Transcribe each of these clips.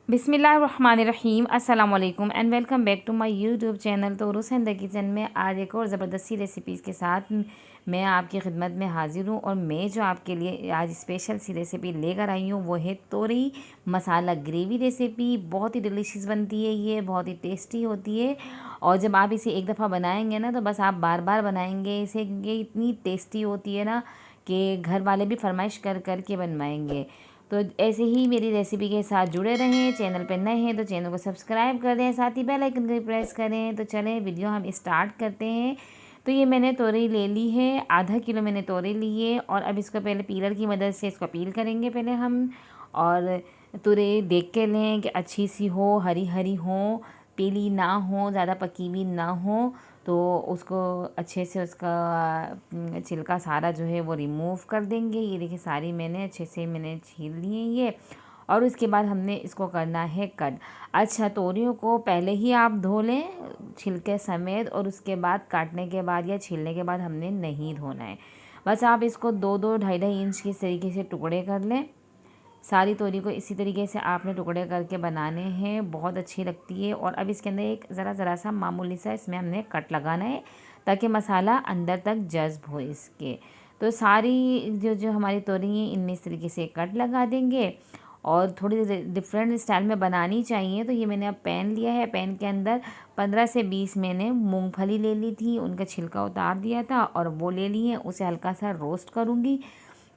बिस्मिल्लाहिर्रहमानिर्रहीम अस्सलाम वालेकुम and welcome back to my YouTube channel. तो रुसैन द किचन में आज एक और ज़बरदस्ती रेसिपीज़ के साथ मैं आपकी खिदमत में हाज़िर हूँ। और मैं जो आपके लिए आज स्पेशल सी रेसिपी लेकर आई हूँ वो है तोरी मसाला ग्रेवी रेसिपी। बहुत ही डिलीशियस बनती है, ये बहुत ही टेस्टी होती है। और जब आप इसे एक दफ़ा बनाएंगे ना तो बस आप बार बार बनाएंगे इसे, क्योंकि इतनी टेस्टी होती है ना कि घर वाले भी फरमाइश कर कर के बनवाएंगे। तो ऐसे ही मेरी रेसिपी के साथ जुड़े रहें। चैनल पर नए हैं तो चैनल को सब्सक्राइब कर दें, साथ ही बेल आइकन को प्रेस करें। तो चलें वीडियो हम स्टार्ट करते हैं। तो ये मैंने तोरई ले ली है, आधा किलो मैंने तोरई ली है। और अब इसको पहले पीलर की मदद से इसको पील करेंगे पहले हम। और तोरई देख के लें कि अच्छी सी हो, हरी हरी हो, पीली ना हो, ज़्यादा पकी हुई ना हो। तो उसको अच्छे से उसका छिलका सारा जो है वो रिमूव कर देंगे। ये देखिए सारी मैंने अच्छे से मैंने छील ली है ये। और उसके बाद हमने इसको करना है कट। अच्छा, तोरियों को पहले ही आप धो लें छिलके समेत, और उसके बाद काटने के बाद या छीलने के बाद हमने नहीं धोना है। बस आप इसको 2-2, 2.5-2.5 इंच के तरीके से टुकड़े कर लें। सारी तोरी को इसी तरीके से आपने टुकड़े करके बनाने हैं, बहुत अच्छी लगती है। और अब इसके अंदर एक ज़रा सा मामूली सा इसमें हमने कट लगाना है ताकि मसाला अंदर तक जज्ब हो इसके। तो सारी जो जो हमारी तोरी हैं इनमें इस तरीके से कट लगा देंगे। और थोड़ी डिफरेंट स्टाइल में बनानी चाहिए। तो ये मैंने अब पैन लिया है, पैन के अंदर 15 से 20 मैंने मूंगफली ले ली थी, उनका छिलका उतार दिया था और वो ले ली है। उसे हल्का सा रोस्ट करूँगी।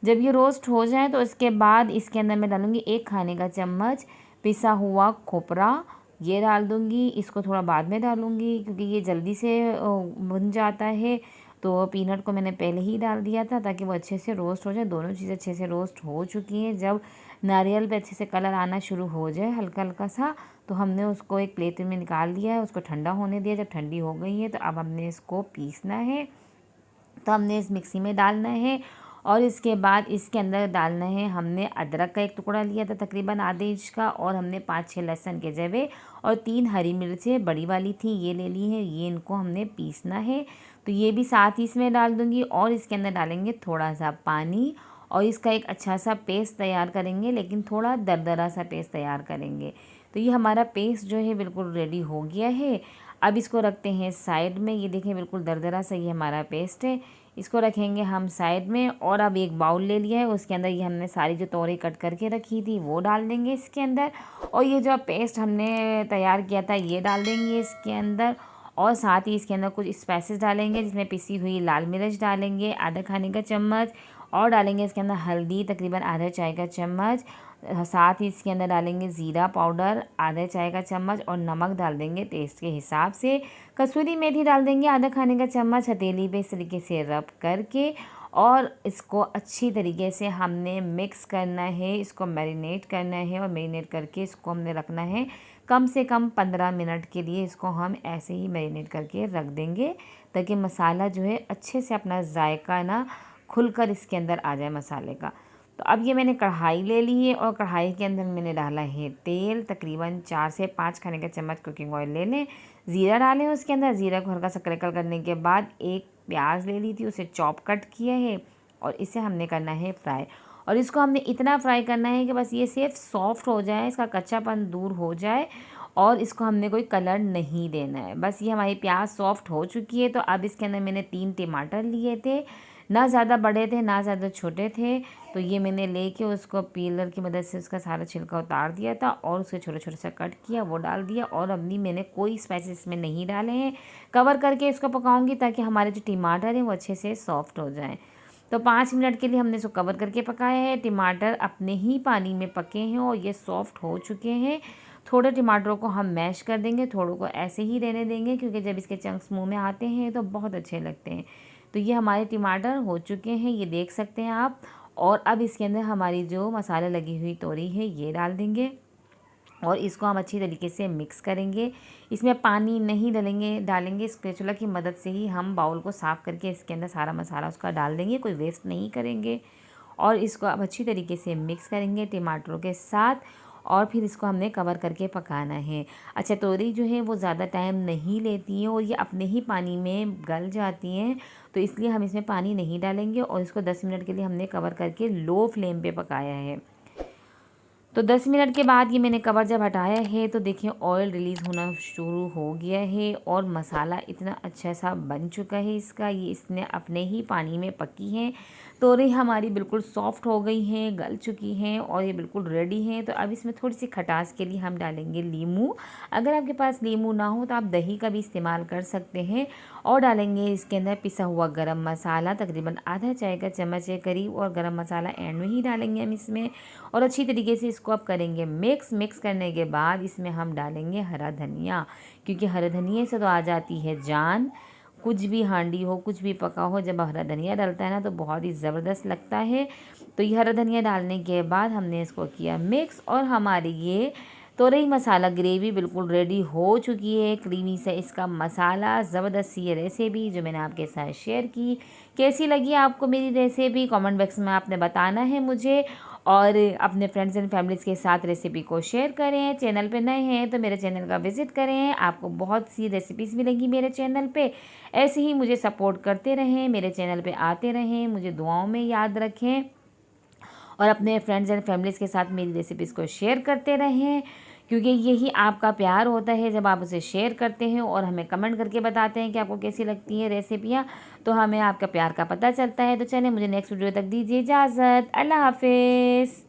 जब ये रोस्ट हो जाए तो इसके बाद इसके अंदर मैं डालूँगी 1 खाने का चम्मच पिसा हुआ खोपरा, ये डाल दूँगी। इसको थोड़ा बाद में डालूँगी क्योंकि ये जल्दी से भुन जाता है। तो पीनट को मैंने पहले ही डाल दिया था ताकि वो अच्छे से रोस्ट हो जाए। दोनों चीज़ें अच्छे से रोस्ट हो चुकी हैं। जब नारियल पे अच्छे से कलर आना शुरू हो जाए हल्का हल्का सा, तो हमने उसको एक प्लेट में निकाल लिया है, उसको ठंडा होने दिया। जब ठंडी हो गई है तो अब हमने इसको पीसना है। तो हमने इस मिक्सी में डालना है। और इसके बाद इसके अंदर डालना है हमने अदरक का एक टुकड़ा लिया था तकरीबन आधे इंच का, और हमने 5-6 लहसुन के जवे और 3 हरी मिर्चें बड़ी वाली थी ये ले ली है। ये इनको हमने पीसना है। तो ये भी साथ ही इसमें डाल दूँगी। और इसके अंदर डालेंगे थोड़ा सा पानी और इसका एक अच्छा सा पेस्ट तैयार करेंगे, लेकिन थोड़ा दरदरा सा पेस्ट तैयार करेंगे। तो ये हमारा पेस्ट जो है बिल्कुल रेडी हो गया है। अब इसको रखते हैं साइड में। ये देखें बिल्कुल दरदरा सा ये हमारा पेस्ट है, इसको रखेंगे हम साइड में। और अब एक बाउल ले लिया है, उसके अंदर ये हमने सारी जो तोरी कट करके रखी थी वो डाल देंगे इसके अंदर। और ये जो पेस्ट हमने तैयार किया था ये डाल देंगे इसके अंदर। और साथ ही इसके अंदर कुछ स्पाइसेस डालेंगे, जिसमें पिसी हुई लाल मिर्च डालेंगे आधा खाने का चम्मच, और डालेंगे इसके अंदर हल्दी तकरीबन आधा चाय का चम्मच। साथ ही इसके अंदर डालेंगे ज़ीरा पाउडर आधा चाय का चम्मच, और नमक डाल देंगे टेस्ट के हिसाब से। कसूरी मेथी डाल देंगे आधा खाने का चम्मच, हथेली पे इस तरीके से रब करके। और इसको अच्छी तरीके से हमने मिक्स करना है, इसको मैरिनेट करना है। और मैरिनेट करके इसको हमने रखना है कम से कम 15 मिनट के लिए। इसको हम ऐसे ही मैरिनेट करके रख देंगे ताकि मसाला जो है अच्छे से अपना जायका ना खुलकर इसके अंदर आ जाए मसाले का। तो अब ये मैंने कढ़ाई ले ली है, और कढ़ाई के अंदर मैंने डाला है तेल तकरीबन 4 से 5 खाने का चम्मच कुकिंग ऑयल ले लें। ज़ीरा डालें उसके अंदर। ज़ीरा को हल्का सा क्रैकल करने के बाद एक प्याज ले ली थी, उसे चॉप कट किया है, और इसे हमने करना है फ्राई। और इसको हमने इतना फ्राई करना है कि बस ये सिर्फ सॉफ्ट हो जाए, इसका कच्चापन दूर हो जाए। और इसको हमने कोई कलर नहीं देना है। बस ये हमारी प्याज सॉफ्ट हो चुकी है। तो अब इसके अंदर मैंने 3 टमाटर लिए थे, ना ज़्यादा बड़े थे ना ज़्यादा छोटे थे। तो ये मैंने लेके उसको पीलर की मदद से उसका सारा छिलका उतार दिया था, और उसके छोटे छोटे से कट किया, वो डाल दिया। और अभी मैंने कोई स्पाइसेस इसमें नहीं डाले हैं। कवर करके इसको पकाऊंगी ताकि हमारे जो टमाटर हैं वो अच्छे से सॉफ्ट हो जाएं। तो 5 मिनट के लिए हमने इसको कवर करके पकाया है। टमाटर अपने ही पानी में पके हैं और ये सॉफ्ट हो चुके हैं। थोड़े टमाटरों को हम मैश कर देंगे, थोड़ों को ऐसे ही रहने देंगे, क्योंकि जब इसके चंक्स मुंह में आते हैं तो बहुत अच्छे लगते हैं। तो ये हमारे टमाटर हो चुके हैं, ये देख सकते हैं आप। और अब इसके अंदर हमारी जो मसाले लगी हुई तोरी है ये डाल देंगे, और इसको हम अच्छी तरीके से मिक्स करेंगे। इसमें पानी नहीं डालेंगे स्पैचुला की मदद से ही हम बाउल को साफ़ करके इसके अंदर सारा मसाला उसका डाल देंगे, कोई वेस्ट नहीं करेंगे। और इसको अब अच्छी तरीके से मिक्स करेंगे टमाटरों के साथ, और फिर इसको हमने कवर करके पकाना है। अच्छा, तोरी जो है वो ज़्यादा टाइम नहीं लेती हैं और ये अपने ही पानी में गल जाती हैं, तो इसलिए हम इसमें पानी नहीं डालेंगे। और इसको 10 मिनट के लिए हमने कवर करके लो फ्लेम पे पकाया है। तो 10 मिनट के बाद ये मैंने कवर जब हटाया है तो देखिए ऑयल रिलीज़ होना शुरू हो गया है और मसाला इतना अच्छा सा बन चुका है इसका। ये इसने अपने ही पानी में पकी है। तोरई हमारी बिल्कुल सॉफ्ट हो गई हैं, गल चुकी हैं और ये बिल्कुल रेडी हैं। तो अब इसमें थोड़ी सी खटास के लिए हम डालेंगे नींबू। अगर आपके पास नींबू ना हो तो आप दही का भी इस्तेमाल कर सकते हैं। और डालेंगे इसके अंदर पिसा हुआ गरम मसाला, तकरीबन आधा चाय का चम्मच है करीब, और गरम मसाला एंड में ही डालेंगे हम इसमें। और अच्छी तरीके से इसको अब करेंगे मिक्स करने के बाद इसमें हम डालेंगे हरा धनिया, क्योंकि हरे धनिया से तो आ जाती है जान। कुछ भी हांडी हो, कुछ भी पका हो, जब हरा धनिया डलता है ना तो बहुत ही ज़बरदस्त लगता है। तो ये हरा धनिया डालने के बाद हमने इसको किया मिक्स और हमारी ये तोरई मसाला ग्रेवी बिल्कुल रेडी हो चुकी है। क्रीमी से इसका मसाला, ज़बरदस्त सी ये रेसिपी जो मैंने आपके साथ शेयर की। कैसी लगी आपको मेरी रेसिपी कमेंट बॉक्स में आपने बताना है मुझे। और अपने फ्रेंड्स एंड फैमिलीज़ के साथ रेसिपी को शेयर करें। चैनल पे नए हैं तो मेरे चैनल का विज़िट करें, आपको बहुत सी रेसिपीज़ मिलेंगी मेरे चैनल पे। ऐसे ही मुझे सपोर्ट करते रहें, मेरे चैनल पे आते रहें, मुझे दुआओं में याद रखें और अपने फ्रेंड्स एंड फैमिलीज़ के साथ मेरी रेसिपीज़ को शेयर करते रहें, क्योंकि यही आपका प्यार होता है। जब आप उसे शेयर करते हैं और हमें कमेंट करके बताते हैं कि आपको कैसी लगती हैं रेसिपियाँ, तो हमें आपका प्यार का पता चलता है। तो चलिए मुझे नेक्स्ट वीडियो तक दीजिए इजाज़त। अल्लाह हाफ़िज़।